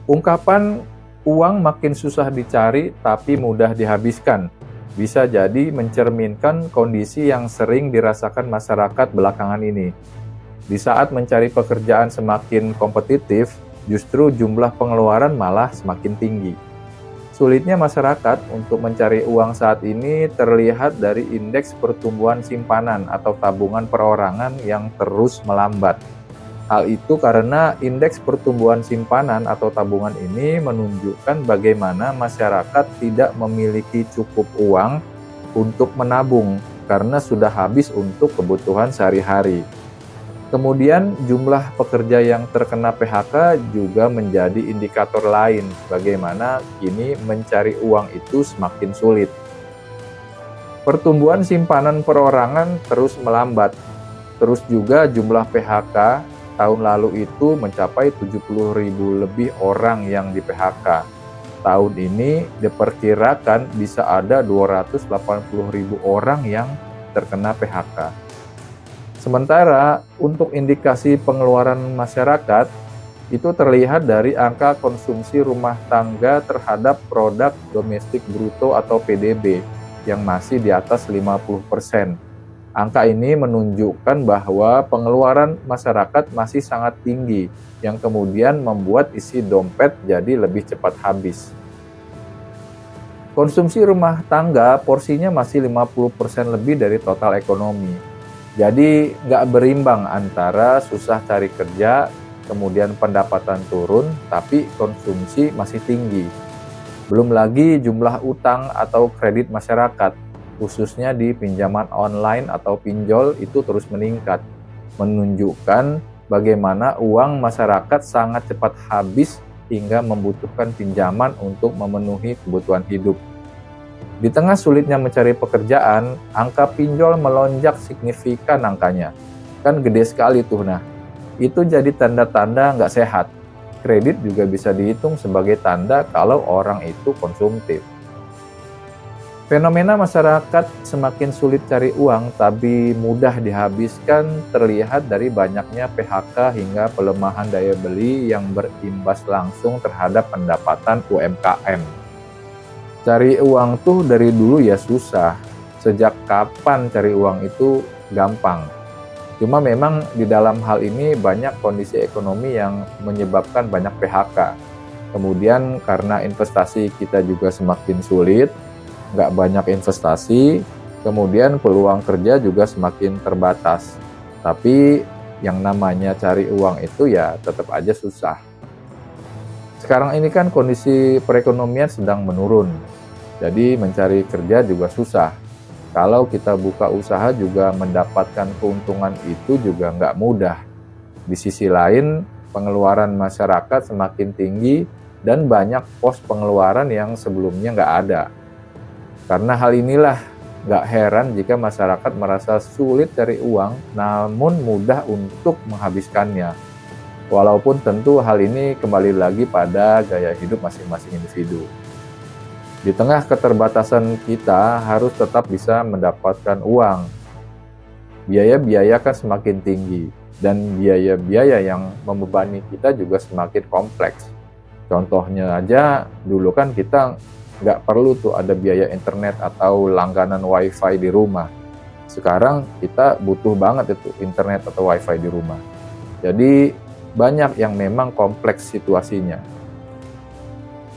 Ungkapan uang makin susah dicari tapi mudah dihabiskan bisa jadi mencerminkan kondisi yang sering dirasakan masyarakat belakangan ini. Di saat mencari pekerjaan semakin kompetitif, justru jumlah pengeluaran malah semakin tinggi. Sulitnya masyarakat untuk mencari uang saat ini terlihat dari indeks pertumbuhan simpanan atau tabungan perorangan yang terus melambat. Hal itu karena indeks pertumbuhan simpanan atau tabungan ini menunjukkan bagaimana masyarakat tidak memiliki cukup uang untuk menabung karena sudah habis untuk kebutuhan sehari-hari. Kemudian jumlah pekerja yang terkena PHK juga menjadi indikator lain bagaimana kini mencari uang itu semakin sulit. Pertumbuhan simpanan perorangan terus melambat. Terus juga jumlah PHK tahun lalu itu mencapai 70.000 lebih orang yang di PHK. Tahun ini diperkirakan bisa ada 280.000 orang yang terkena PHK. Sementara untuk indikasi pengeluaran masyarakat, itu terlihat dari angka konsumsi rumah tangga terhadap produk domestik bruto atau PDB yang masih di atas 50%. Angka ini menunjukkan bahwa pengeluaran masyarakat masih sangat tinggi, yang kemudian membuat isi dompet jadi lebih cepat habis. Konsumsi rumah tangga porsinya masih 50% lebih dari total ekonomi. Jadi nggak berimbang antara susah cari kerja, kemudian pendapatan turun, tapi konsumsi masih tinggi. Belum lagi jumlah utang atau kredit masyarakat, khususnya di pinjaman online atau pinjol itu terus meningkat, menunjukkan bagaimana uang masyarakat sangat cepat habis hingga membutuhkan pinjaman untuk memenuhi kebutuhan hidup. Di tengah sulitnya mencari pekerjaan, angka pinjol melonjak signifikan angkanya. Kan gede sekali tuh, nah. Itu jadi tanda-tanda nggak sehat. Kredit juga bisa dihitung sebagai tanda kalau orang itu konsumtif. Fenomena masyarakat semakin sulit cari uang tapi mudah dihabiskan terlihat dari banyaknya PHK hingga pelemahan daya beli yang berimbas langsung terhadap pendapatan UMKM. Cari uang tuh dari dulu ya susah. Sejak kapan cari uang itu gampang? Cuma memang di dalam hal ini banyak kondisi ekonomi yang menyebabkan banyak PHK. Kemudian karena investasi kita juga semakin sulit, nggak banyak investasi, kemudian peluang kerja juga semakin terbatas. Tapi yang namanya cari uang itu ya tetap aja susah. Sekarang ini kan kondisi perekonomian sedang menurun, jadi mencari kerja juga susah. Kalau kita buka usaha juga mendapatkan keuntungan itu juga nggak mudah. Di sisi lain, pengeluaran masyarakat semakin tinggi dan banyak pos pengeluaran yang sebelumnya nggak ada. Karena hal inilah, nggak heran jika masyarakat merasa sulit cari uang, namun mudah untuk menghabiskannya. Walaupun tentu hal ini kembali lagi pada gaya hidup masing-masing individu. Di tengah keterbatasan kita harus tetap bisa mendapatkan uang. Biaya-biaya kan semakin tinggi, dan biaya-biaya yang membebani kita juga semakin kompleks. Contohnya aja, dulu kan kita nggak perlu tuh ada biaya internet atau langganan wifi di rumah. Sekarang kita butuh banget itu internet atau wifi di rumah. Jadi banyak yang memang kompleks situasinya.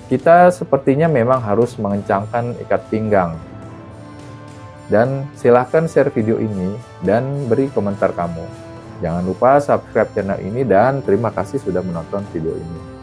Kita sepertinya memang harus mengencangkan ikat pinggang. Dan silahkan share video ini dan beri komentar kamu. Jangan lupa subscribe channel ini dan terima kasih sudah menonton video ini.